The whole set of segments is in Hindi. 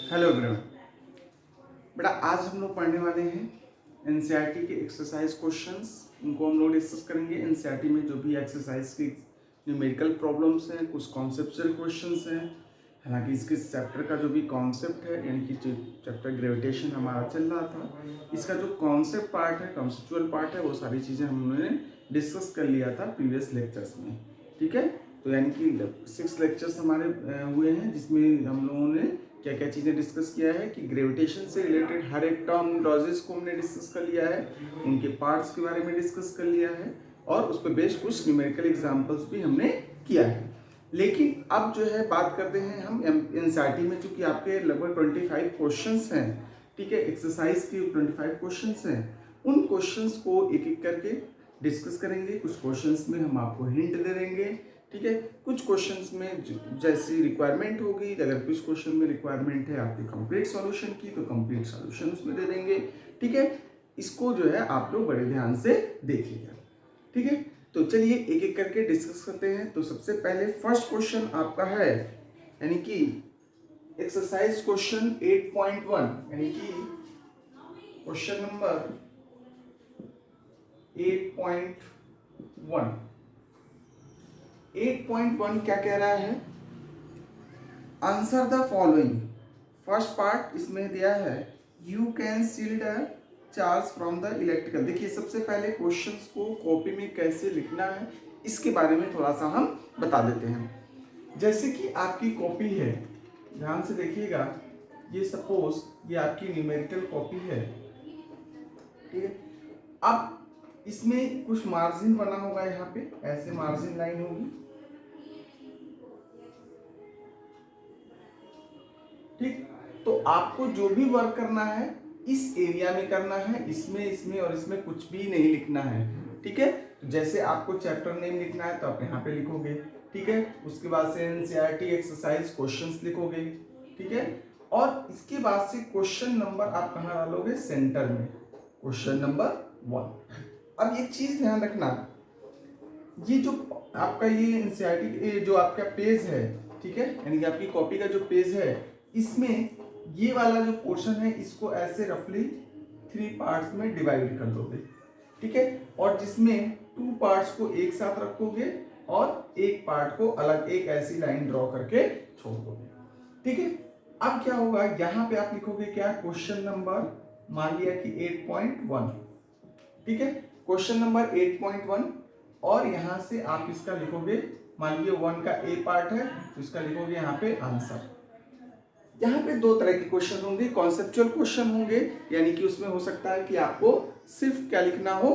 Hello everyone. बेटा आज हम लोग पढ़ने वाले हैं एनसीईआरटी के एक्सरसाइज क्वेश्चंस। उनको हम लोग डिस्कस करेंगे। एनसीईआरटी में जो भी एक्सरसाइज की न्यूमेरिकल प्रॉब्लम्स हैं, कुछ कॉन्सेप्चुअल क्वेश्चंस हैं। हालांकि इसके चैप्टर का जो भी कॉन्सेप्ट है, यानी कि जो चैप्टर ग्रेविटेशन हमारा चल रहा था, इसका जो कॉन्सेप्ट पार्ट है, कॉन्सेप्चुअल पार्ट है, वो सारी चीज़ें हमने डिस्कस कर लिया था प्रीवियस लेक्चर्स में। ठीक है, तो यानी कि 6 लेक्चर्स हमारे हुए हैं, जिसमें हम लोगों ने क्या क्या चीज़ें डिस्कस किया है कि ग्रेविटेशन से रिलेटेड हर एक टर्मिनोलॉजीज को हमने डिस्कस कर लिया है, उनके पार्ट्स के बारे में डिस्कस कर लिया है, और उस पर बेस्ड कुछ न्यूमेरिकल एग्जांपल्स भी हमने किया है। लेकिन अब जो है बात करते हैं हम एनसीईआरटी में, चूंकि आपके लगभग 25 क्वेश्चंस हैं, ठीक है, एक्सरसाइज के 25 क्वेश्चंस हैं, उन क्वेश्चंस को एक एक करके डिस्कस करेंगे। कुछ क्वेश्चंस में हम आपको हिंट दे देंगे, ठीक है। कुछ क्वेश्चंस में जैसी रिक्वायरमेंट होगी, अगर कुछ क्वेश्चन में रिक्वायरमेंट है आपके कंप्लीट सॉल्यूशन की, तो कंप्लीट सॉल्यूशन उसमें दे देंगे, ठीक है। इसको जो है आप लोग बड़े ध्यान से देखिएगा, ठीक है। तो चलिए एक एक करके डिस्कस करते हैं। तो सबसे पहले फर्स्ट क्वेश्चन आपका है, यानी कि एक्सरसाइज क्वेश्चन 8.1, यानी कि क्वेश्चन नंबर 8.1। 8.1 क्या कह रहा है? Answer the following. First part इसमें दिया है, you can shield a charge from the electrical. देखिए सबसे पहले क्वेश्चंस को कॉपी में कैसे लिखना है, इसके बारे में थोड़ा सा हम बता देते हैं। जैसे कि आपकी कॉपी है, ध्यान से देखिएगा, ये सपोज ये आपकी न्यूमेरिकल कॉपी है, ठीक है। अब इसमें कुछ मार्जिन बना होगा, यहाँ पे ऐसे मार्जिन लाइन होगी, ठीक। तो आपको जो भी वर्क करना है इस एरिया में करना है, इसमें इसमें और इसमें कुछ भी नहीं लिखना है, ठीक है। तो जैसे आपको चैप्टर नेम लिखना है तो आप यहाँ पे लिखोगे, ठीक है। उसके बाद से एनसीईआरटी एक्सरसाइज क्वेश्चंस लिखोगे, ठीक है। और इसके बाद से क्वेश्चन नंबर आप कहाँ डालोगे? सेंटर में, क्वेश्चन नंबर 1। अब एक चीज ध्यान रखना, ये जो आपका ये एनसीईआरटी जो आपका पेज है, ठीक है, यानी कि आपकी कॉपी का जो पेज है, इसमें ये वाला जो पोर्शन है इसको ऐसे रफली 3 पार्ट्स में डिवाइड कर दोगे, ठीक है। और जिसमें 2 पार्ट्स को एक साथ रखोगे और एक पार्ट को अलग एक ऐसी लाइन ड्रॉ करके छोड़ दोगे, ठीक है। अब क्या होगा, यहाँ पे आप लिखोगे क्या? क्वेश्चन नंबर, मान लिया कि 8.1, ठीक है, क्वेश्चन नंबर 8.1। और यहां से आप इसका लिखोगे, मान लीजिए 1 का ए पार्ट है तो इसका लिखोगे यहाँ पे आंसर। यहाँ पे 2 तरह के क्वेश्चन होंगे, कॉन्सेप्चुअल क्वेश्चन होंगे, यानी कि उसमें हो सकता है कि आपको सिर्फ क्या लिखना हो?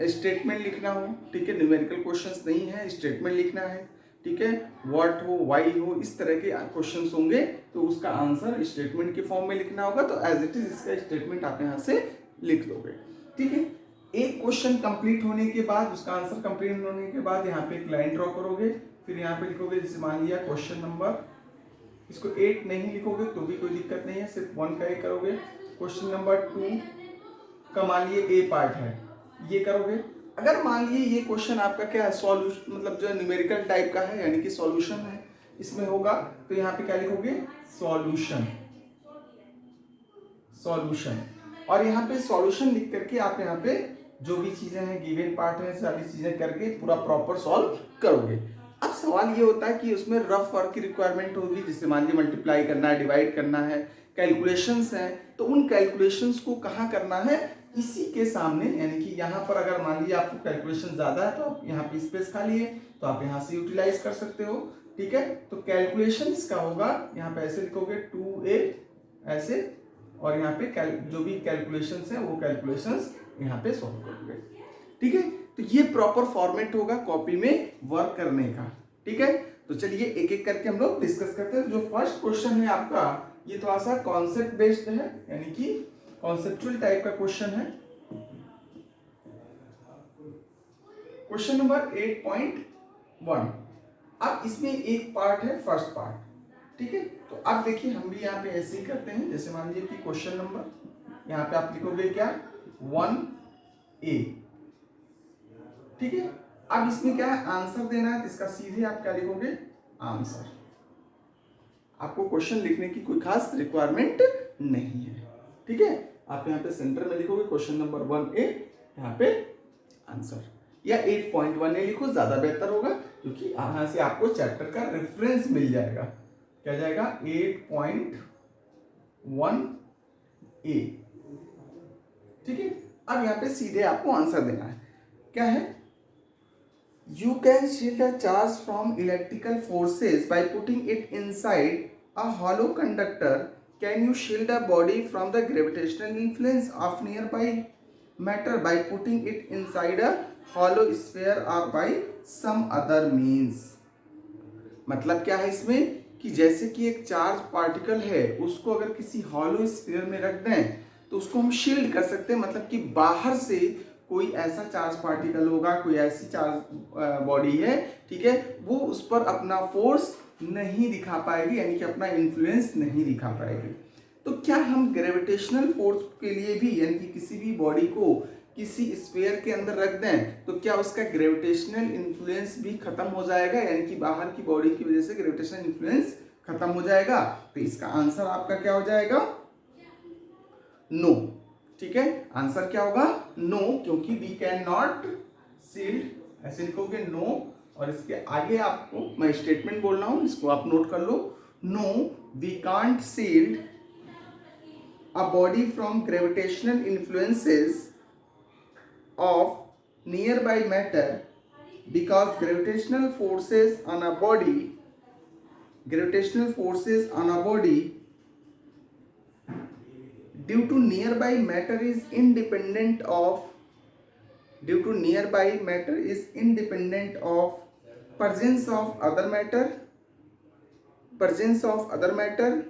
स्टेटमेंट लिखना हो, ठीक है। न्यूमेरिकल क्वेश्चंस नहीं है, स्टेटमेंट लिखना है, ठीक है। व्हाट हो, वाई हो, इस तरह के क्वेश्चंस होंगे, तो उसका आंसर स्टेटमेंट के फॉर्म में लिखना होगा। तो एज इट इज इसका स्टेटमेंट आप यहाँ से लिख दोगे, ठीक है। एक क्वेश्चन कंप्लीट होने के बाद, उसका आंसर कंप्लीट होने के बाद यहाँ पे एक लाइन ड्रॉ करोगे, फिर यहाँ पे लिखोगे, जैसे मान लिया क्वेश्चन नंबर, इसको 8 नहीं लिखोगे तो भी कोई दिक्कत नहीं है, सिर्फ 1 का 1 करोगे। क्वेश्चन नंबर 2 का मान लिए ए पार्ट है, ये करोगे। अगर मान लिए ये क्वेश्चन आपका क्या है, सॉल्यूशन, मतलब जो न्यूमेरिकल टाइप का है, यानी कि सॉल्यूशन है इसमें होगा, तो यहाँ पे क्या लिखोगे? Solution, solution. और यहाँ पे सॉल्यूशन लिख करके आप यहाँ पे जो भी चीजें हैं, गिवन पार्ट है, सारी चीजें करके पूरा प्रॉपर सॉल्व करोगे। अब सवाल ये होता है कि उसमें रफ वर्क की रिक्वायरमेंट होगी, जिससे मान लीजिए मल्टीप्लाई करना है, डिवाइड करना है, कैलकुलेशंस हैं, तो उन कैलकुलेशंस को कहाँ करना है? इसी के सामने, यानी कि यहाँ पर अगर मान लीजिए आपको कैलकुलेशन ज्यादा है तो आप यहाँ पे स्पेस खाली है तो आप यहाँ से यूटिलाइज कर सकते हो, ठीक है। तो कैलकुलेशन इसका होगा, यहाँ पे ऐसे लिखोगे 2a ऐसे, और यहाँ पे जो भी कैलकुलेशंस है वो कैलकुलेशंस यहाँ पे सॉल्व करोगे, ठीक है। तो ये प्रॉपर फॉर्मेट होगा कॉपी में वर्क करने का, ठीक है। तो चलिए एक एक करके हम लोग डिस्कस करते हैं। जो फर्स्ट क्वेश्चन है आपका, ये थोड़ा सा कॉन्सेप्ट बेस्ड है, यानी कि कॉन्सेप्चुअल टाइप का क्वेश्चन है। Question number 8.1। अब इसमें एक पार्ट है, फर्स्ट पार्ट, ठीक है। तो अब देखिए हम भी यहाँ पे ऐसे ही करते हैं, जैसे मान लीजिए कि क्वेश्चन नंबर, यहाँ पे आप लिखोगे क्या? 1a, ठीक है। अब इसमें क्या है? आंसर देना है, तो इसका सीधे आप क्या लिखोगे? आंसर। आपको क्वेश्चन लिखने की कोई खास रिक्वायरमेंट नहीं है। ठीक है, आप यहाँ पे सेंटर में लिखोगे क्वेश्चन नंबर 1A, यहाँ पे आंसर, या 8.1A लिखो, ज्यादा बेहतर होगा, क्योंकि यहाँ से आपको चैप्टर का रेफरेंस मिल जाएगा। क्या जाएगा? 8.1A। ठीक है, अब यहाँ पे सीधे आपको आंसर देना है। क्या है? You can shield a charge from electrical forces by putting it inside a hollow conductor. Can you shield a body from the gravitational influence of nearby matter by putting it inside a hollow sphere or by some other means? मतलब क्या है इसमें कि जैसे कि एक चार्ज पार्टिकल है, उसको अगर किसी हॉलो स्फीयर में रख दें तो उसको हम शील्ड कर सकते हैं। मतलब कि बाहर से कोई ऐसा चार्ज पार्टिकल होगा, कोई ऐसी चार्ज बॉडी है, ठीक है, वो उस पर अपना फोर्स नहीं दिखा पाएगी, यानी कि अपना इन्फ्लुएंस नहीं दिखा पाएगी। तो क्या हम ग्रेविटेशनल फोर्स के लिए भी, यानी कि किसी भी बॉडी को किसी स्फीयर के अंदर रख दें तो क्या उसका ग्रेविटेशनल इन्फ्लुएंस भी खत्म हो जाएगा, यानी कि बाहर की बॉडी की वजह से ग्रेविटेशनल इन्फ्लुएंस खत्म हो जाएगा? तो इसका आंसर आपका क्या हो जाएगा? नो। ठीक है, आंसर क्या होगा? नो, क्योंकि वी कैन नॉट शील्ड, ऐसे लिखोगे नो, और इसके आगे आपको मैं स्टेटमेंट बोल रहा हूं, इसको आप नोट कर लो। No, we can't shield a body from gravitational influences of nearby matter because gravitational forces on a body due to nearby matter is independent of presence of other matter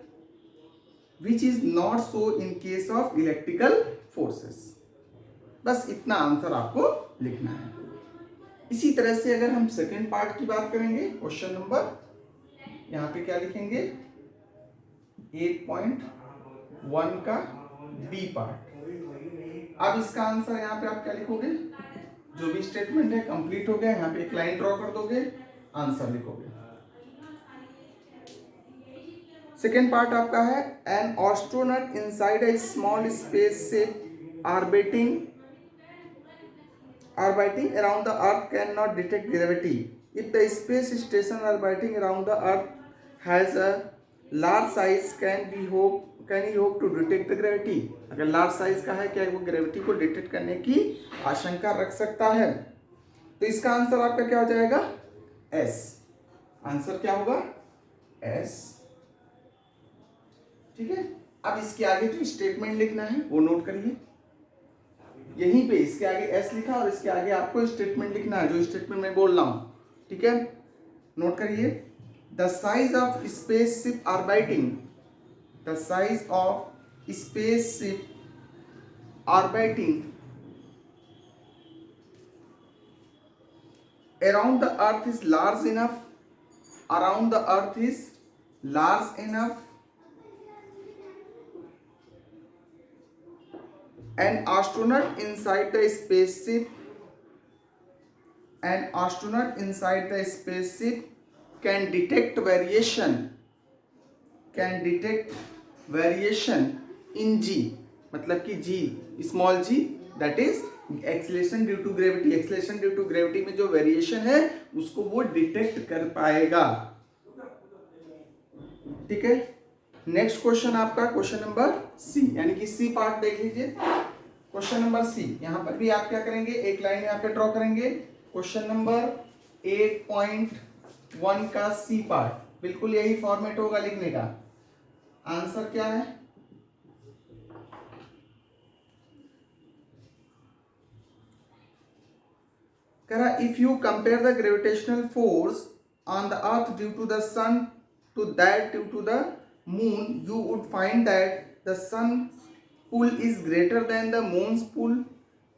which is not so in case of electrical forces। बस इतना आंसर आपको लिखना है। इसी तरह से अगर हम सेकेंड पार्ट की बात करेंगे, क्वेश्चन नंबर, यहाँ पे क्या लिखेंगे? 8.1 का बी पार्ट। अब इसका आंसर यहाँ पे आप क्या लिखोगे? जो भी स्टेटमेंट है कंप्लीट हो गया, यहाँ पे एक लाइन ड्रॉ कर दोगे, आंसर लिखोगे। सेकेंड पार्ट आपका है, an astronaut inside a small spaceship orbiting around the earth cannot detect gravity. If the space station orbiting around the earth has a large size, can he hope to detect the gravity? अगर लार्ज साइज का है, क्या वो ग्रेविटी को डिटेक्ट करने की आशंका रख सकता है? तो इसका आंसर आपका क्या हो जाएगा? एस। आंसर क्या होगा? एस। ठीक है, अब इसके आगे जो स्टेटमेंट लिखना है वो नोट करिए। यहीं पे इसके आगे एस लिखा और इसके आगे आपको स्टेटमेंट लिखना है, जो स्टेटमेंट मैं बोल रहा हूं। ठीक है, नोट करिए। The size of spaceship orbiting, the size of spaceship orbiting around the earth is large enough, around the earth is large enough, an astronaut inside the spaceship can detect variation in g, मतलब कि g, small g, that is acceleration due to gravity. Acceleration due to gravity में जो वेरिएशन है उसको वो डिटेक्ट कर पाएगा। ठीक है, नेक्स्ट क्वेश्चन आपका क्वेश्चन नंबर सी, यानी कि सी पार्ट देख लीजिए। क्वेश्चन नंबर सी, यहां पर भी आप क्या करेंगे? एक लाइन यहां पे ड्रॉ करेंगे। क्वेश्चन नंबर 8.1 का सी पार्ट, बिल्कुल यही फॉर्मेट होगा लिखने का। आंसर क्या है? कह रहा, if you compare the gravitational force on the earth due to the sun to that due to the moon, you would find that the sun pull is greater than the moon's pull.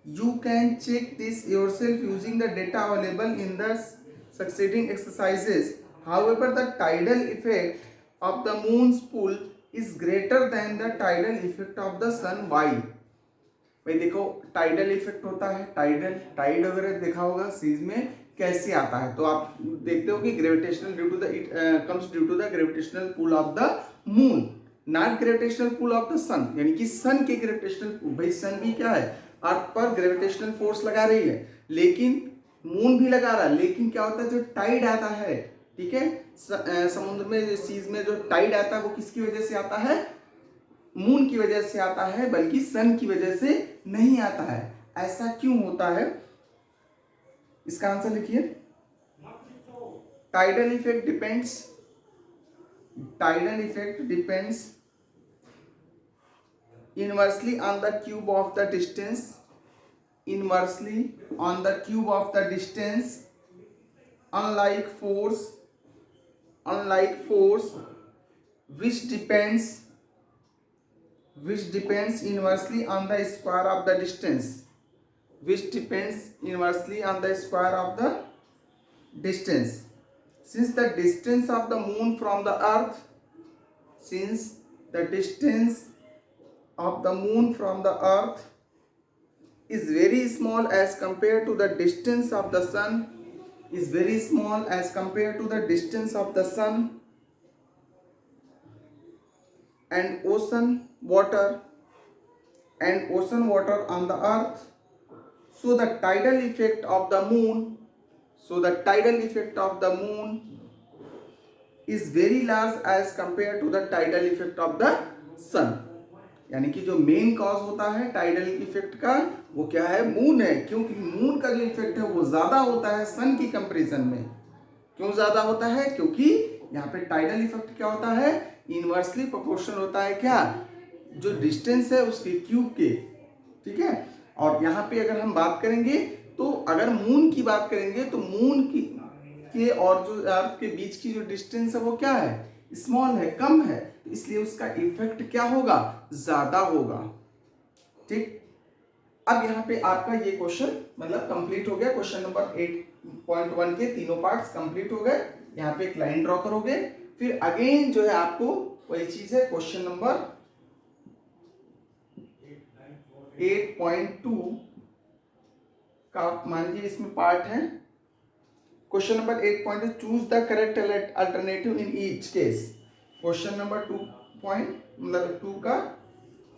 You can check this yourself using the data available in the succeeding exercises. However, the tidal effect of the moon's pull is greater than the tidal effect of the sun. Why? भाई देखो, टाइडल इफेक्ट होता है, टाइड वगैरह देखा होगा सीरीज में कैसे आता है? तो आप देखते हो कि gravitational due to the it comes due to the gravitational pull of the moon, not gravitational pull of the sun, यानी कि सन के ग्रेविटेशनल, भाई सन भी क्या है, अर्थ पर ग्रेविटेशनल फोर्स लगा रही है, लेकिन मून भी लगा रहा है, लेकिन क्या होता है जो टाइड आता है, ठीक है, समुद्र में सीज में जो टाइड आता है वो किसकी वजह से आता है? मून की वजह से आता है, बल्कि सन की वजह से नहीं आता है। ऐसा क्यों होता है? इसका आंसर लिखिए। Tidal effect depends inversely on the cube of the distance, unlike force which depends inversely on the square of the distance, since the distance of the moon from the earth is very small as compared to the distance of the sun, and ocean water on the earth, so the tidal effect of the moon is very large as compared to the tidal effect of the sun। यानी कि जो मेन कॉज होता है टाइडल इफेक्ट का वो क्या है? मून है, क्योंकि मून का जो इफेक्ट है वो ज्यादा होता है सन की कंपैरिजन में। क्यों ज्यादा होता है? क्योंकि यहाँ पे टाइडल इफेक्ट क्या होता है? इनवर्सली प्रोपोर्शनल होता है क्या? जो डिस्टेंस है उसके क्यूब के, ठीक है। और यहाँ पे अगर हम बात करेंगे तो अगर मून की बात करेंगे तो मून की के और जो अर्थ के बीच की जो डिस्टेंस है वो क्या है? स्मॉल है, कम है, इसलिए उसका इफेक्ट क्या होगा? ज्यादा होगा, ठीक। अब यहाँ पे आपका ये क्वेश्चन मतलब कंप्लीट हो गया। क्वेश्चन नंबर 8.1 के तीनों पार्ट्स कंप्लीट हो गए। यहाँ पे एक लाइन ड्रॉ करोगे, फिर अगेन जो है आपको वही चीज है। क्वेश्चन नंबर 8.2 का मान लीजिए इसमें पार्ट है। Question number 8.2 choose the correct alternative in each case. Question number 2 का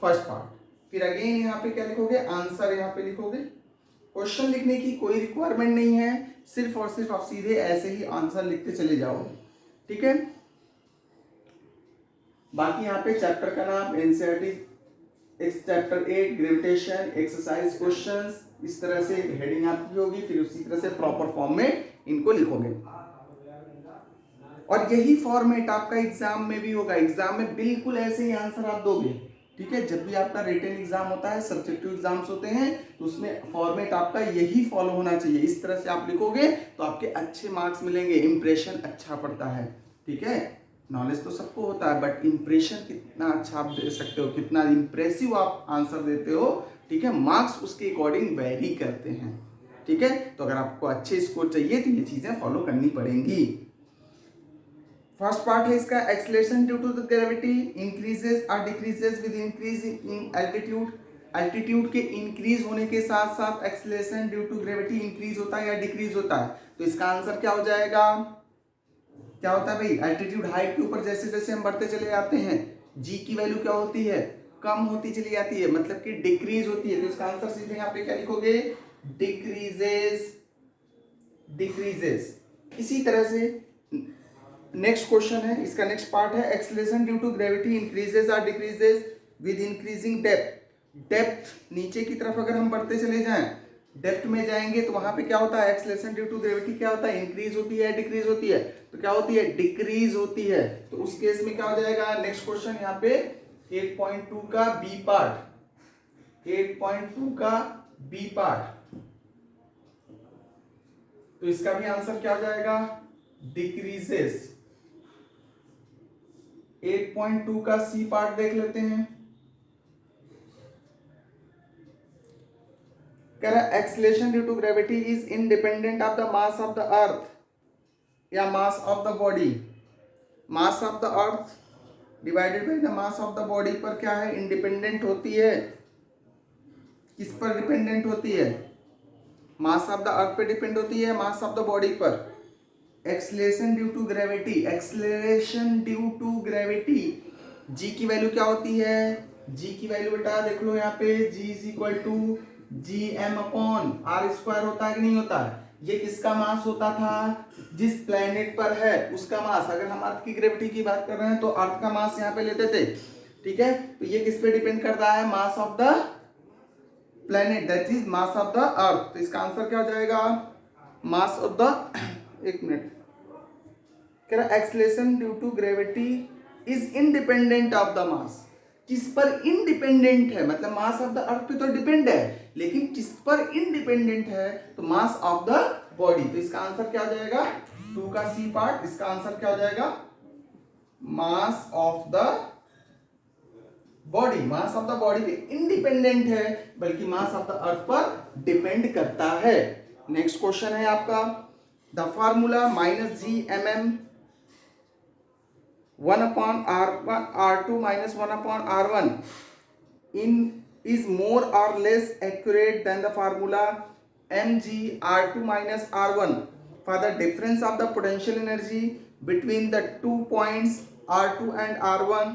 फर्स्ट पार्ट। फिर अगेन यहाँ पे क्या लिखोगे? आंसर यहाँ पे लिखोगे। क्वेश्चन लिखने की कोई रिक्वायरमेंट नहीं है, सिर्फ और सिर्फ आप सीधे ऐसे ही आंसर लिखते चले जाओगे, ठीक है। बाकी यहाँ पे चैप्टर का नाम NCERT chapter 8 gravitation exercise questions, इस तरह से हेडिंग आपकी होगी। फिर उसी तरह से प्रॉपर फॉर्म में इनको लिखोगे और यही फॉर्मेट आपका एग्जाम में भी होगा। एग्जाम में बिल्कुल ऐसे ही आंसर आप दोगे, ठीक है। जब भी आपका रिटन एग्जाम होता है, सब्जेक्टिव एग्जाम्स होते हैं, तो उसमें फॉर्मेट आपका यही फॉलो होना चाहिए। इस तरह से आप लिखोगे तो आपके अच्छे मार्क्स मिलेंगे, इंप्रेशन अच्छा पड़ता है, ठीक है। नॉलेज तो सबको होता है, बट इंप्रेशन कितना अच्छा आप दे सकते हो, कितना इंप्रेसिव आप आंसर देते हो, ठीक है, मार्क्स उसके अकॉर्डिंग वेरी करते हैं, ठीक है। तो अगर आपको अच्छे स्कोर चाहिए तो ये चीजें फॉलो करनी पड़ेंगी। फर्स्ट पार्ट है इसका, acceleration due to the gravity increases और decreases with increase in altitude. Altitude के इंक्रीज होने के साथ साथ acceleration due to gravity increase होता है या डिक्रीज होता है। तो इसका आंसर क्या हो जाएगा? क्या होता है भाई? एल्टीट्यूड हाइट के ऊपर जैसे जैसे हम बढ़ते चले जाते हैं, जी की वैल्यू क्या होती है? कम होती चली जाती है, मतलब कि डिक्रीज होती है। तो इसका आंसर सीधे यहाँ पे क्या लिखोगे? डिक्रीजेस। इसी तरह से नेक्स्ट क्वेश्चन है, इसका नेक्स्ट पार्ट है, acceleration due to gravity increases और डिक्रीजेस विद इंक्रीजिंग डेप्थ। नीचे की तरफ अगर हम बढ़ते चले जाएं, डेप्थ में जाएंगे तो वहां पे क्या होता है? एक्सेलरेशन ड्यू टू ग्रेविटी क्या होता है? इंक्रीज होती है, डिक्रीज होती है? तो क्या होती है? डिक्रीज होती है। तो उस केस में क्या हो जाएगा? नेक्स्ट क्वेश्चन यहाँ पे 8.2 का बी पार्ट, 8.2 का बी पार्ट। तो इसका भी आंसर क्या हो जाएगा? डिक्रीजेस। 8.2 का सी पार्ट देख लेते हैं। कह रहा है acceleration due to gravity is independent of the mass of the earth या mass of the body. Mass of the earth divided by the mass of the body पर क्या है? इंडिपेंडेंट होती है। किस पर डिपेंडेंट होती है? मास ऑफ द अर्थ पे डिपेंड होती है, मास ऑफ द बॉडी पर। Acceleration due to gravity, acceleration due to gravity, G की वैल्यू क्या होती है? जी की वैल्यू बेटा देख लो यहाँ पे, G is equal to G M upon R square होता है कि नहीं होता है? ये किसका मास होता था? जिस प्लेनेट पर है उसका मास। अगर हम अर्थ की ग्रेविटी की बात कर रहे हैं तो अर्थ का मास यहाँ पे लेते थे, ठीक है? तो ये किस पे डिपेंड करता है? Mass of the planet, that is mass of the earth. तो इसका आंसर क्या हो जाएगा? मास ऑफ द एक मिनट कह रहा acceleration due to gravity is independent of the mass. किस पर इंडिपेंडेंट है? मतलब मास ऑफ द अर्थ पे तो डिपेंड है, लेकिन किस पर इंडिपेंडेंट है? तो मास ऑफ द बॉडी। तो इसका आंसर क्या हो जाएगा? 2 का सी पार्ट, इसका आंसर क्या हो जाएगा? Mass of the body. Mass of the body पे इंडिपेंडेंट है, बल्कि मास ऑफ द अर्थ पर डिपेंड करता है। नेक्स्ट क्वेश्चन है आपका, the formula minus G M M 1 upon R2 minus 1 upon R1 is more or less accurate than the formula mg R2 minus R1 for the difference of the potential energy between the 2 points R2 and R1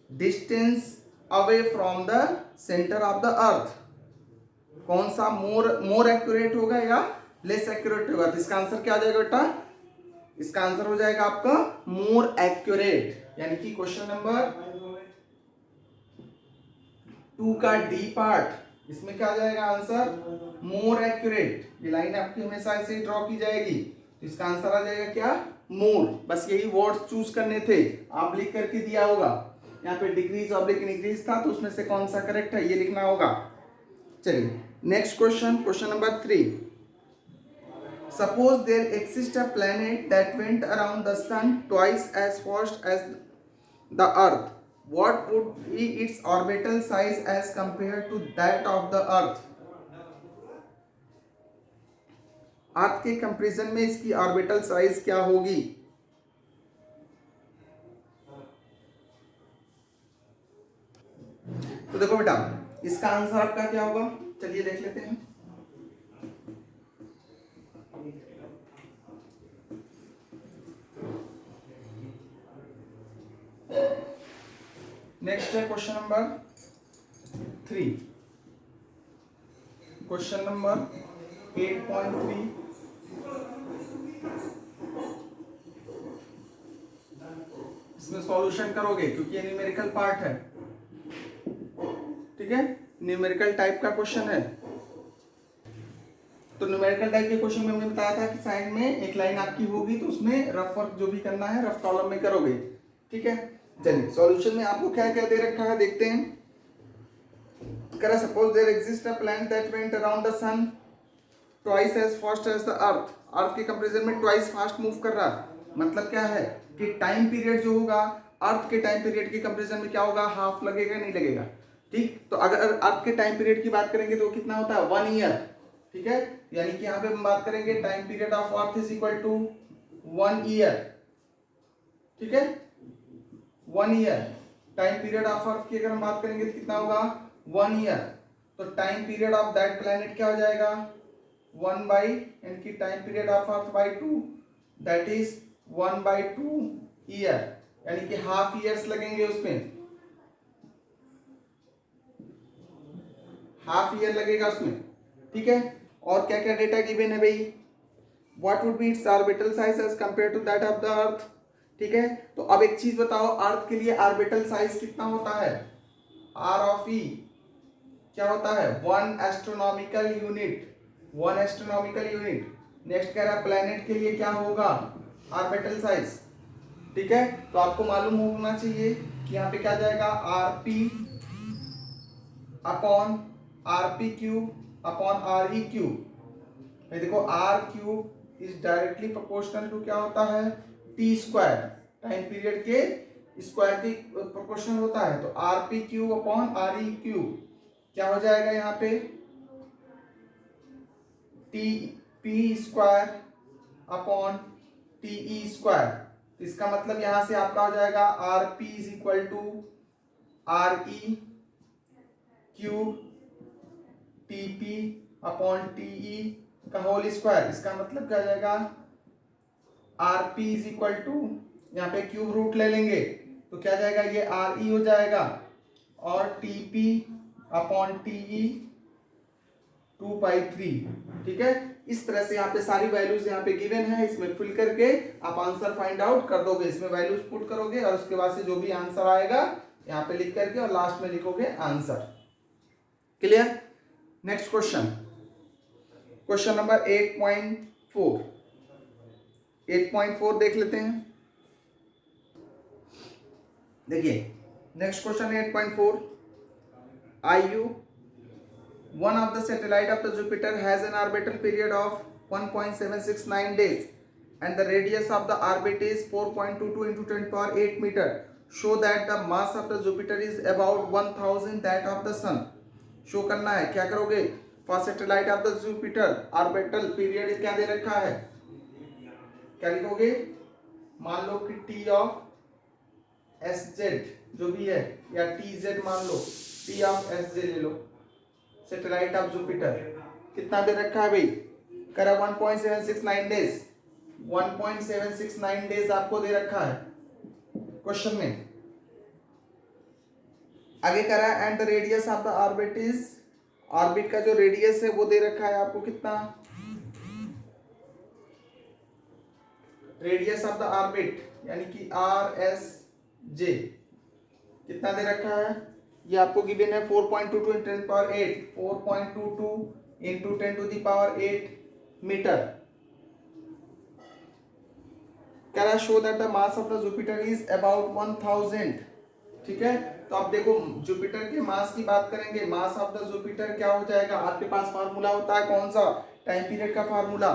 distance away from the center of the earth। कौन सा मोर एक्यूरेट होगा या लेस एक्यूरेट होगा? तो इसका आंसर क्या आ जाएगा बेटा? इसका आंसर हो जाएगा आपका मोर एक्यूरेट, यानी कि क्वेश्चन नंबर 2 का डी पार्ट, इसमें क्या आ जाएगा आंसर? More accurate. ये लाइन आपकी हमेशा ऐसे ही ड्रॉ की जाएगी, तो इसका आंसर आ जाएगा क्या? मोर। बस यही वर्ड्स चूज करने थे, आप लिख करके दिया होगा। यहाँ पे डिग्रीज ऑब्लिक इंक्रीज था, तो उसमें से कौन सा करेक्ट है ये लिखना होगा। चलिए next question, question number 3। Suppose there exists a planet that went around the sun twice as fast as the earth. What would be its orbital size as compared to that of the earth? अर्थ के कंपैरिजन में इसकी ऑर्बिटल साइज क्या होगी? तो देखो बेटा, इसका आंसर आपका क्या होगा? चलिए देख लेते हैं। नेक्स्ट है क्वेश्चन नंबर 3, क्वेश्चन नंबर 8.3। इसमें सॉल्यूशन करोगे क्योंकि ये न्यूमेरिकल पार्ट है, ठीक है? न्यूमेरिकल टाइप का क्वेश्चन है। तो न्यूमेरिकल टाइप के क्वेश्चन में हमने बताया था कि साइड में एक लाइन आपकी होगी, तो उसमें रफ वर्क जो भी करना है रफ कॉलम में करोगे, ठीक है? चलिए सॉल्यूशन में आपको क्या क्या दे रखा है देखते हैं। करा suppose there exist a planet that went around the sun twice as fast as the earth. Earth के कंपैरिजन में ट्वाइस फास्ट मूव कर रहा है, मतलब क्या है कि टाइम पीरियड जो होगा अर्थ के टाइम पीरियड के कंपैरिजन में क्या होगा? हाफ लगेगा, नहीं लगेगा, ठीक? तो अगर अर्थ के टाइम पीरियड की बात करेंगे तो कितना होता है? 1 ईयर, ठीक है? यानी कि यहाँ पे हम बात करेंगे time period of earth is equal to 1 year, ठीक है? 1 year time period of earth की अगर हम बात करेंगे तो कितना होगा? 1 ईयर। तो time period of that planet क्या हो जाएगा? 1 बाई, यानी कि time period of earth by 2, that is 1/2 year, यानी कि हाफ ईयर्स लगेंगे, उसमें हाफ ईयर लगेगा उसमें, ठीक है? और क्या क्या डेटा गिवन है भाई? What would be its orbital size as compare to that of the earth, ठीक है? तो अब एक चीज बताओ, अर्थ के लिए ऑर्बिटल साइज कितना होता है? आर ऑफ ई क्या होता है? 1 astronomical unit, 1 astronomical unit. Next कह रहा है प्लैनेट के लिए क्या होगा? ऑर्बिटल साइज, ठीक है? तो आपको मालूम होना चाहिए कि यहाँ पे क्या जाएगा? RP upon RP cube upon R E cube. देखो R cube is directly proportional to क्या होता है? टी स्क्वायर, टाइम पीरियड के स्क्वायर की प्रोपोर्शनल होता है। तो RP cube upon R E cube क्या हो जाएगा यहाँ पे? T P square upon T E square. इसका मतलब यहां से आपका हो जाएगा R P is equal to R E cube T P upon T ई का होल स्क्वायर, इसका मतलब क्या आ जाएगा, R P is equal to, यहाँ पे क्यूब रूट ले लेंगे तो क्या जाएगा, ये आर ई हो जाएगा और टी पी अपॉन टी ई 2/3। ठीक है, इस तरह से यहाँ पे सारी वैल्यूज यहाँ पे गिवन है, इसमें फिल करके आप आंसर फाइंड आउट कर दोगे, इसमें वैल्यूज पुट करोगे और उसके बाद से जो भी आंसर आएगा यहाँ पे लिख करके और लास्ट में लिखोगे answer. Clear. Next question, question number 8.4। 8.4 देख लेते हैं। देखिए नेक्स्ट क्वेश्चन 8.4, आयु one of the satellite of the Jupiter has an orbital period of 1.769 days and the radius of the orbit is 4.22 into 10 power 8 meter. Show that the mass of the Jupiter is about 1000 that of the Sun. Show करना है, क्या करोगे, for satellite of the Jupiter orbital period क्या दे रखा है, क्या लिखोगे, मान लो कि टी ऑफ एस जेड जो भी है या टी जेड मान लो, टी ऑफ एस जेड ले लो, सैटेलाइट ऑफ जुपिटर कितना दे रखा है भाई, करा 1.769 डेज, 1.769 डेज आपको दे रखा है क्वेश्चन में। आगे करा and the radius of the orbit is, orbit का जो रेडियस है वो दे रखा है आपको कितना, रेडियस ऑफ द ऑर्बिट यानी कि आर एस जे कितना दे रखा है, ये आपको गिवन है 4.22 into 10 power 8, 4.22 into 10 to the power 8 metre. कह रहा show that the mass of the Jupiter is about 1000। ठीक है, तो आप देखो जुपिटर के मास की बात करेंगे, मास ऑफ द जुपिटर क्या हो जाएगा, आपके पास फार्मूला होता है कौन सा, टाइम पीरियड का formula,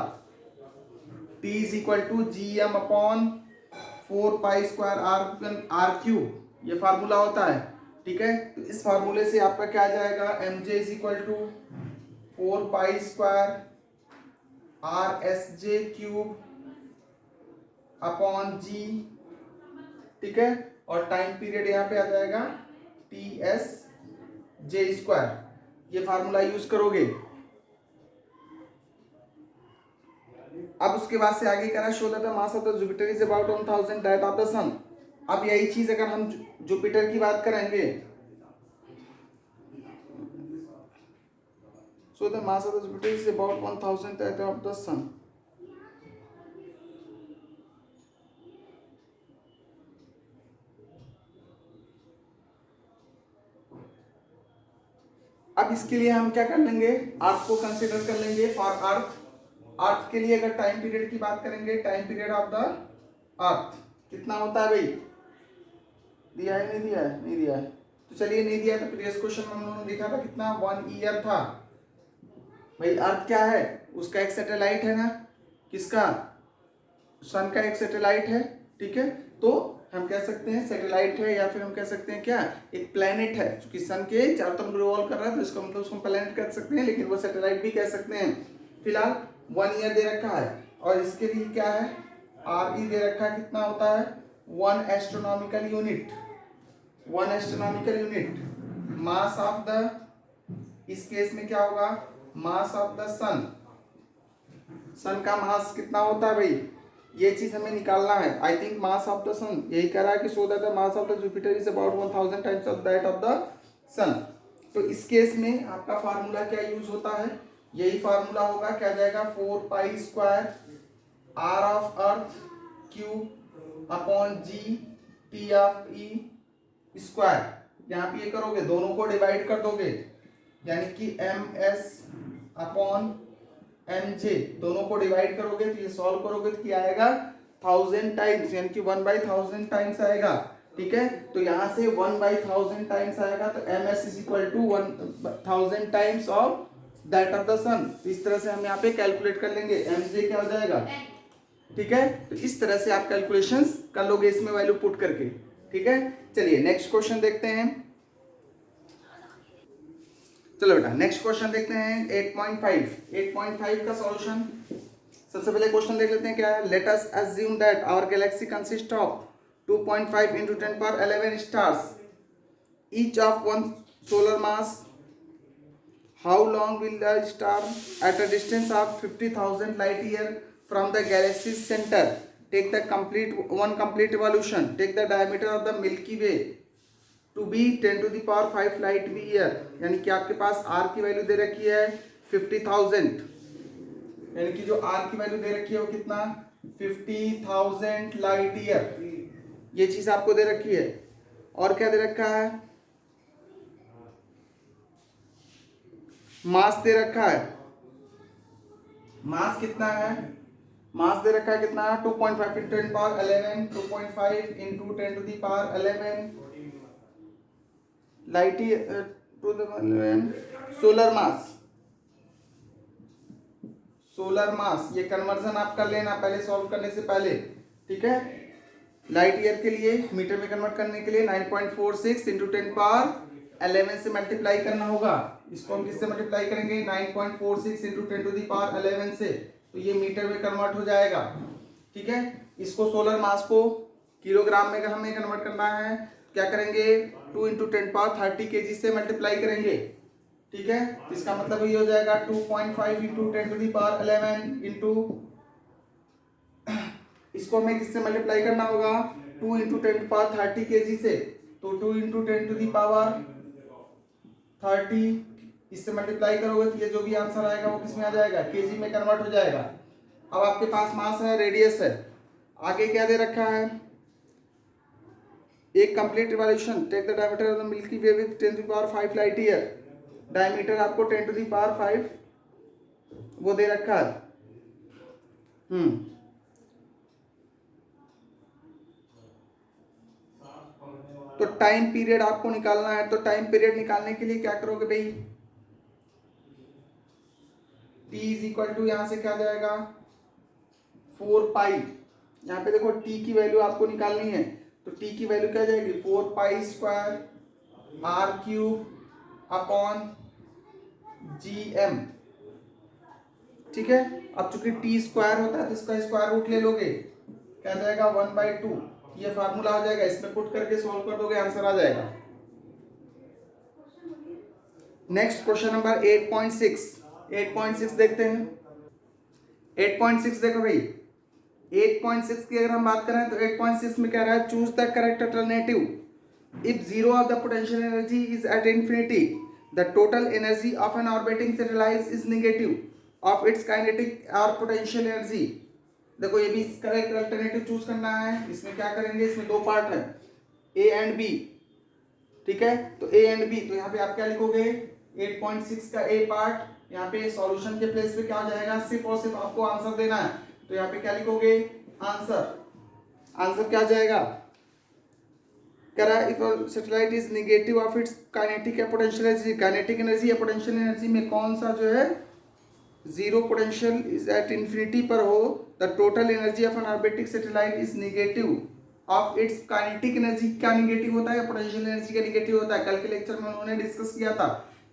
T is equal to G M upon 4 R cube, ये फार्मूला होता है। ठीक है, तो इस फार्मूले से आपका क्या आ जाएगा, M J is equal to 4 R S J cube upon G. ठीक है, और टाइम पीरियड यहाँ पे आ जाएगा टी एस जे स्क्वायर, ये फार्मूला यूज करोगे। अब उसके बाद से आगे करा show that the mass of the Jupiter is about 1000 that of the sun. अब यही चीज अगर हम जुपिटर की बात करेंगे, so the mass of the Jupiter is about 1000 that of the sun. अब इसके लिए हम क्या कर लेंगे, अर्थ को कंसीडर कर लेंगे फॉर अर्थ। अर्थ के लिए अगर टाइम पीरियड की बात करेंगे, टाइम पीरियड ऑफ द अर्थ कितना होता है भाई, दिया है नहीं दिया है, नहीं दिया है, तो चलिए नहीं दिया तो प्रीवियस क्वेश्चन में हम लोगों ने देखा था कितना 1 ईयर था। भाई अर्थ क्या है, उसका एक सैटेलाइट है ना, किसका, सन का एक सैटेलाइट है। ठीक है, तो हम कह सकते हैं सैटेलाइट है या फिर हम कह सकते हैं क्या, एक प्लेनेट है, क्योंकि सन के चारों तरफ रिवॉल्व कर रहा है तो इसका मतलब उसको प्लेनेट कह सकते हैं, लेकिन वो सैटेलाइट भी कह सकते हैं। फिलहाल 1 ईयर दे रखा है और इसके लिए क्या है, आर ई दे रखा है, कितना होता है 1 astronomical unit, 1 astronomical unit. Mass of the, इस केस में क्या होगा, मास ऑफ द सन, सन का मास कितना होता है भाई, ये चीज हमें निकालना है। I think mass of the sun यही कह रहा है कि so that the mass of the Jupiter is about 1000 times of that of the sun. तो इस केस में आपका फार्मूला क्या यूज होता है, यही फार्मूला होगा, क्या जाएगा 4 R of earth cube upon G T of E square. यहाँ पे ये करोगे दोनों को डिवाइड कर दोगे, यानी कि M S upon M J, दोनों को डिवाइड करोगे तो ये सॉल्व करोगे तो क्या आएगा 1000 टाइम्स, यानी कि 1/1000 टाइम्स आएगा। ठीक है, तो यहाँ से 1/1000 टाइम्स आएगा तो M S is equal to 1000 times of that of the sun. इस तरह से हम यहाँ पे कैलकुलेट कर लेंगे, एम जे क्या हो जाएगा। ठीक है, तो इस तरह से आप कैलकुलेशंस कर लोगे इसमें वैल्यू पुट करके। ठीक है, चलिए नेक्स्ट क्वेश्चन देखते हैं। चलो बेटा नेक्स्ट क्वेश्चन देखते हैं 8.5 का सॉल्यूशन। सबसे पहले क्वेश्चन देख लेते हैं क्या है, let us assume that our galaxy consist of 2.5 into 10 power 11 stars, each of one solar mass. How long will the star at a distance of 50,000 light year from the galaxy centre take the complete revolution take the diameter of the Milky Way to be 10⁵ light year, यानी कि आपके पास आर की वैल्यू दे रखी है 50,000, यानी कि जो आर की वैल्यू दे रखी है वो कितना 50,000 लाइट ईयर, ये चीज आपको दे रखी है। और क्या दे रखा है, मास दे रखा है, मास कितना है, मास दे रखा है कितना 2.5 into 10⁻11 2.5 into 10⁻11 light year to the solar mass, solar mass, ये कन्वर्जन आप कर लेना पहले सॉल्व करने से पहले, ठीक है। लाइट ईयर के लिए मीटर में कन्वर्ट करने के लिए 9.46 इंटू 10⁻11 से मल्टीप्लाई करना होगा। इसको हम किससे मल्टीप्लाई करेंगे 9.46 इंटू 10⁻11 से, तो ये मीटर में कन्वर्ट हो जाएगा, ठीक है। इसको सोलर मास को किलोग्राम में हमें कन्वर्ट करना है, क्या करेंगे 2 इंटू 10⁻30 kg से मल्टीप्लाई करेंगे, ठीक है। तो इसका मतलब ये हो जाएगा 2.5 इंटू 10⁻11 इंटू, इसको हमें किससे मल्टीप्लाई करना होगा 2 इंटू 10⁻30 kg से, तो 2 इंटू 10⁻30 इससे मल्टीप्लाई करोगे तो ये जो भी आंसर आएगा वो किसमें आ जाएगा केजी में कन्वर्ट हो जाएगा। अब आपके पास मास है, रेडियस है, आगे क्या दे रखा है, एक complete revolution take the diameter of the Milky Way with 10⁵ light year, diameter आपको 10⁵ वो दे रखा है। तो टाइम पीरियड आपको निकालना है, तो टाइम पीरियड निकालने के लिए क्या करोगे भाई, t इज इक्वल टू यहाँ से क्या जाएगा 4 पाई, यहाँ पे देखो t की वैल्यू आपको निकालनी है, तो t की वैल्यू क्या जाएगी 4 pi square R cube upon gm, ठीक है। अब चूंकि t स्क्वायर होता है तो इसका स्क्वायर रूट ले लोगे, क्या जाएगा 1/2, ये फार्मूला आ जाएगा, इसमें पुट करके सॉल्व कर दोगे आंसर आ जाएगा। नेक्स्ट क्वेश्चन नंबर 8.6 देखते हैं। 8.6 देखो भाई, 8.6 की अगर हम बात करें तो 8.6 में क्या रहा है, choose the correct alternative if zero of the potential energy is at infinity the total energy of an orbiting satellite is negative of its kinetic और पोटेंशियल एनर्जी। देखो ये भी करेक्ट अल्टरनेटिव चूज करना है, इसमें क्या करेंगे, इसमें दो पार्ट है ए एंड बी, ठीक है। तो ए एंड बी, तो यहाँ पे आप क्या लिखोगे 8.6 का ए पार्ट, यहाँ पे सॉल्यूशन के प्लेस पे क्या हो जाएगा, सिर्फ और सिर्फ आपको आंसर देना है, तो यहाँ पे क्या लिखोगे आंसर, आंसर क्या जाएगा, कह रहा है if satellite is negative of its kinetic या पोटेंशियल एनर्जी, काइनेटिक एनर्जी या पोटेंशियल एनर्जी में कौन सा जो है zero potential is at infinity पर हो, the total energy of an orbiting satellite is negative of its kinetic energy, क्या नेगेटिव होता है या पोटेंशियल एनर्जी का नेगेटिव होता है, कल के लेक्चर में उन्होंने डिस्कस किया था,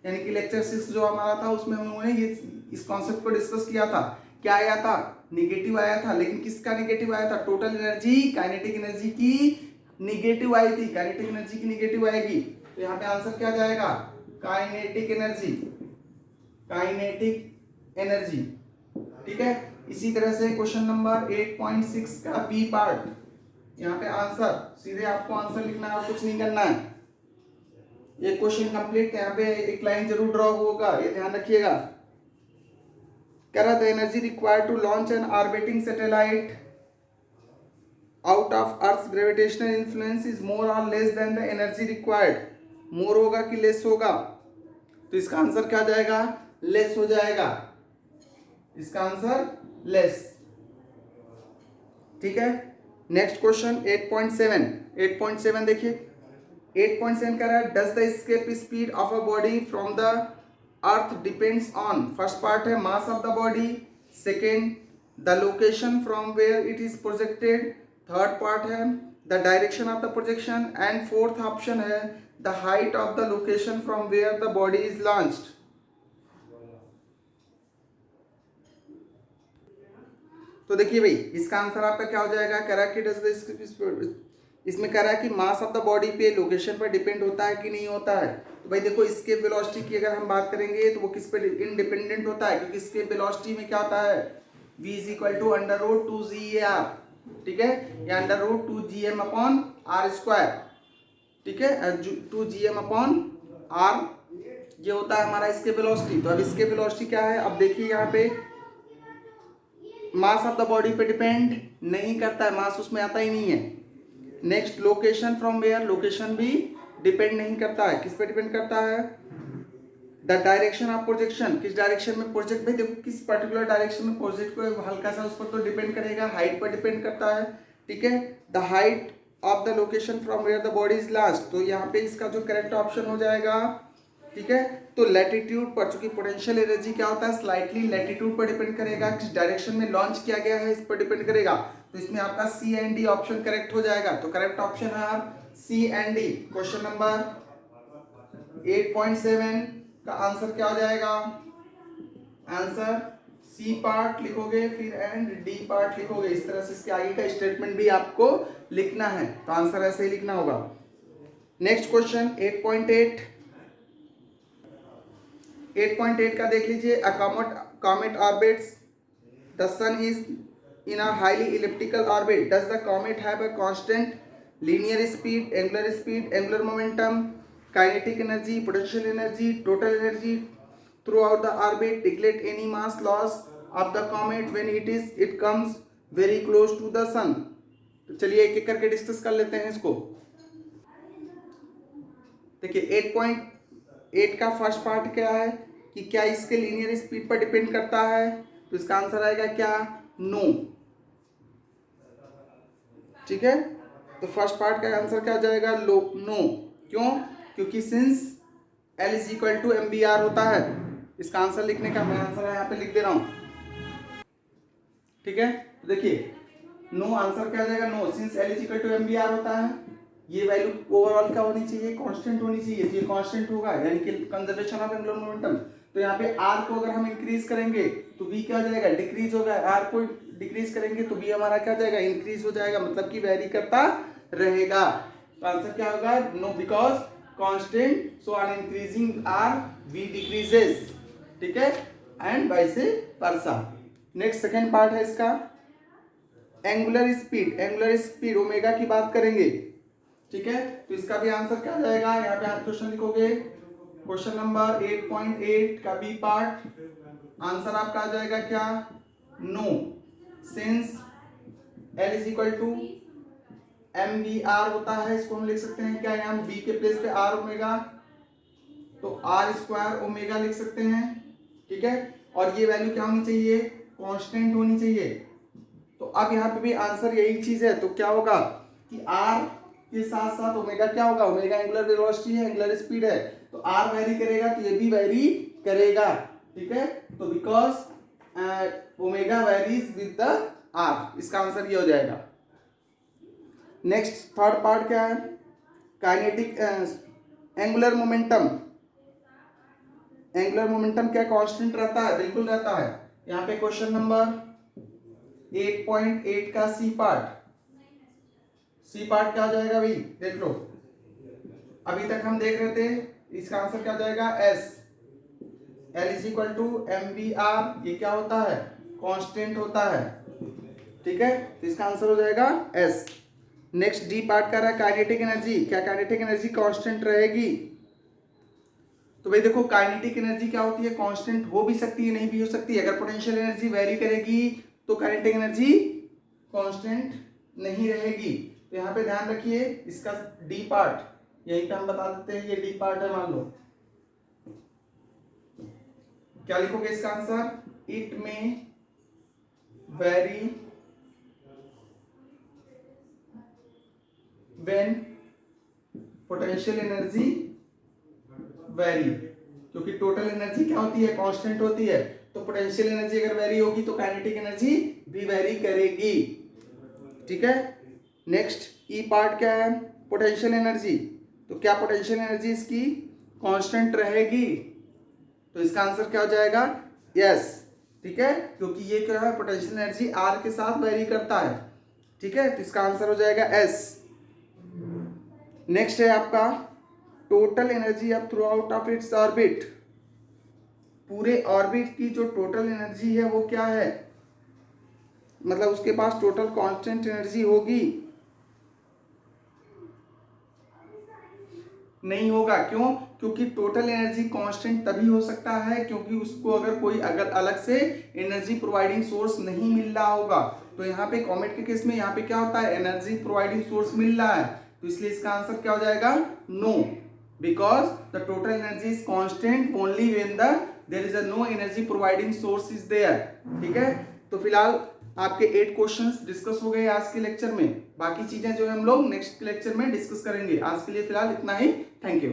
यानी कि लेक्चर 6 जो हमारा था उसमें उन्होंने ये इस कॉन्सेप्ट को डिस्कस किया था, क्या आया था नेगेटिव आया था, लेकिन किसका नेगेटिव आया था, टोटल एनर्जी काइनेटिक एनर्जी की नेगेटिव आई थी, काइनेटिक एनर्जी की नेगेटिव आएगी, तो यहाँ पे आंसर क्या जाएगा काइनेटिक एनर्जी, काइनेटिक एनर्जी, ठीक है। इसी तरह से क्वेश्चन नंबर 8.6 का बी पार्ट, यहाँ पे आंसर सीधे आपको आंसर लिखना है और कुछ नहीं करना है, ये क्वेश्चन कंप्लीट, यहाँ पे एक लाइन जरूर ड्रॉ होगा, ये ध्यान रखिएगा। कह रहा the energy required to launch an orbiting satellite out of earth gravitational influence is more और less than the energy required, more होगा कि लेस होगा, तो इसका आंसर क्या जाएगा लेस हो जाएगा, इसका आंसर लेस, ठीक है। नेक्स्ट क्वेश्चन 8.7 देखिए, 8.7 कह रहा है does the escape speed of a body from the earth depends on, first part है mass of the body, second the location from where it is projected, third part है the direction of the projection, and fourth option है the height of the location from where the body is launched. तो देखिए भाई इसका आंसर आपका क्या हो जाएगा, कह रहा है कि इसमें कह रहा है कि मास ऑफ द बॉडी पे लोकेशन पर डिपेंड होता है कि नहीं होता है। तो भाई देखो escape वेलोसिटी की अगर हम बात करेंगे तो वो किस पे इंडिपेंडेंट होता है, क्योंकि escape वेलोसिटी में क्या होता है, v is equal to under root 2 ठीक है, या under root 2 upon R square, ठीक है, 2 अपॉन आर, ये होता है हमारा escape वेलोसिटी। तो अब escape वेलोसिटी क्या है, अब देखिए यहाँ पे मास ऑफ द बॉडी पे डिपेंड नहीं करता है, मास उसमें आता ही नहीं है। Next location from where, location भी डिपेंड नहीं करता है, किस पे डिपेंड करता है, द डायरेक्शन ऑफ प्रोजेक्शन, किस डायरेक्शन में प्रोजेक्ट, भाई देखो किस पर्टिकुलर डायरेक्शन में प्रोजेक्ट को हल्का सा उस पर तो डिपेंड करेगा, हाइट पर डिपेंड करता है, ठीक है। The height of the location from where the body is last, तो यहाँ पे इसका जो करेक्ट ऑप्शन हो जाएगा, ठीक है। तो लैटिट्यूड पर, चूंकि पोटेंशियल एनर्जी क्या होता है, स्लाइटली लैटिट्यूड पर डिपेंड करेगा, किस डायरेक्शन में लॉन्च किया गया है इस पर डिपेंड करेगा। तो इसमें आपका सी एंड डी ऑप्शन करेक्ट हो जाएगा। तो करेक्ट ऑप्शन है सी एंड डी। क्वेश्चन नंबर 8.7 का आंसर क्या हो जाएगा, आंसर सी पार्ट लिखोगे फिर एंड डी पार्ट लिखोगे, इस तरह से इसके आगे का स्टेटमेंट भी आपको लिखना है, तो आंसर ऐसे ही लिखना होगा। नेक्स्ट क्वेश्चन 8.8 का देख लीजिए। अ comet orbits the sun is in a highly elliptical orbit. Does the comet have a constant linear speed, angular momentum, kinetic energy, potential energy, total energy throughout the orbit? Neglect any mass loss of the comet when it comes very close to the sun. तो चलिए एक एक करके डिस्कस कर लेते हैं इसको। देखिए 8.8 का फर्स्ट पार्ट क्या है कि क्या इसके लीनियर स्पीड पर डिपेंड करता है, तो इसका आंसर आएगा क्या, नो, ठीक है। तो फर्स्ट पार्ट का आंसर क्या जाएगा, नो। क्यों, क्योंकि since L is equal to MVR होता है, इसका आंसर लिखने का मैं आंसर यहाँ पे लिख दे रहा हूँ, ठीक है। तो देखिए नो आंसर क्या जाएगा, no, since L is equal to MVR होता है, ये वैल्यू ओवरऑल क्या होनी चाहिए, कांस्टेंट होनी चाहिए, तो ये कांस्टेंट होगा यानी कि कंजर्वेशन ऑफ एंगुलर मोमेंटम। तो यहाँ पे r को अगर हम इंक्रीज करेंगे तो v क्या हो जाएगा, डिक्रीज होगा, r को डिक्रीज करेंगे तो v हमारा क्या हो जाएगा, इंक्रीज हो जाएगा, मतलब कि वेरी करता रहेगा। तो आंसर क्या होगा, no, because constant, so on increasing r v decreases, ठीक है, and vice versa. Next second part है इसका, एंगुलर स्पीड ओमेगा की बात करेंगे, ठीक है। तो इसका भी आंसर क्या जाएगा, यहाँ पे आप क्वेश्चन लिखोगे, क्वेश्चन नंबर 8.8 का बी पार्ट, आंसर आपका आ जाएगा क्या, no, since L is equal to MVR होता है, इसको हम लिख सकते हैं क्या, यहाँ V के प्लेस पे R ओमेगा, तो R स्क्वायर ओमेगा लिख सकते हैं, ठीक है। और ये वैल्यू क्या होनी चाहिए, कांस्टेंट होनी चाहिए। तो अब यहाँ पे भी आंसर यही चीज है, तो क्या होगा कि R के साथ साथ ओमेगा क्या होगा, ओमेगा एंगुलर वेलोसिटी है, एंगुलर स्पीड है, तो R वेरी करेगा तो ये भी वेरी करेगा, ठीक है। तो because omega varies with the R, इसका आंसर ये हो जाएगा। नेक्स्ट थर्ड पार्ट क्या है, काइनेटिक एंगुलर मोमेंटम क्या कांस्टेंट रहता है, बिल्कुल रहता है। यहाँ पे क्वेश्चन नंबर 8.8 का सी पार्ट क्या हो जाएगा भाई, देख लो, अभी तक हम देख रहे थे, इसका आंसर क्या हो जाएगा, yes, L is equal to MVR, ये क्या होता है, कांस्टेंट होता है, ठीक है। तो इसका आंसर हो जाएगा एस। नेक्स्ट डी पार्ट का रहा है काइनेटिक एनर्जी, क्या काइनेटिक एनर्जी कांस्टेंट रहेगी, तो भाई देखो काइनेटिक एनर्जी क्या होती है, कांस्टेंट हो भी सकती है, नहीं भी हो सकती है। अगर पोटेंशियल एनर्जी वेरी करेगी तो काइनेटिक एनर्जी कांस्टेंट नहीं रहेगी। तो यहाँ पे ध्यान रखिए, इसका डी पार्ट यहीं पे हम बता देते हैं, ये डी पार्ट है, मान लो क्या लिखोगे इसका आंसर, इट में very when potential energy very, क्योंकि टोटल एनर्जी क्या होती है, कांस्टेंट होती है, तो पोटेंशियल एनर्जी अगर वेरी होगी तो काइनेटिक एनर्जी भी वेरी करेगी, ठीक है। नेक्स्ट ई पार्ट क्या है, पोटेंशियल एनर्जी, तो क्या पोटेंशियल एनर्जी इसकी कांस्टेंट रहेगी, तो इसका आंसर क्या हो जाएगा, यस, ठीक है, क्योंकि ये क्या है, पोटेंशियल एनर्जी आर के साथ वेरी करता है, ठीक है। तो इसका आंसर हो जाएगा एस। नेक्स्ट है आपका total energy of through out of its orbit. पूरे ऑर्बिट की जो टोटल एनर्जी है वो क्या है, मतलब उसके पास टोटल कांस्टेंट एनर्जी होगी, नहीं होगा। क्यों? क्योंकि टोटल एनर्जी कांस्टेंट तभी हो सकता है क्योंकि उसको अगर कोई अगर अलग से एनर्जी प्रोवाइडिंग सोर्स नहीं मिल रहा होगा। तो यहाँ पे कॉमेट के केस में यहाँ पे क्या होता है, एनर्जी प्रोवाइडिंग सोर्स मिल रहा है, तो इसलिए इसका आंसर क्या हो जाएगा, no, because the total energy is constant only when the there is a no energy providing source is there. ठीक है, तो फिलहाल आपके 8 क्वेश्चंस डिस्कस हो गए आज के लेक्चर में। बाकी चीजें जो है हम लोग नेक्स्ट लेक्चर में डिस्कस करेंगे। आज के लिए फिलहाल इतना ही। Thank you.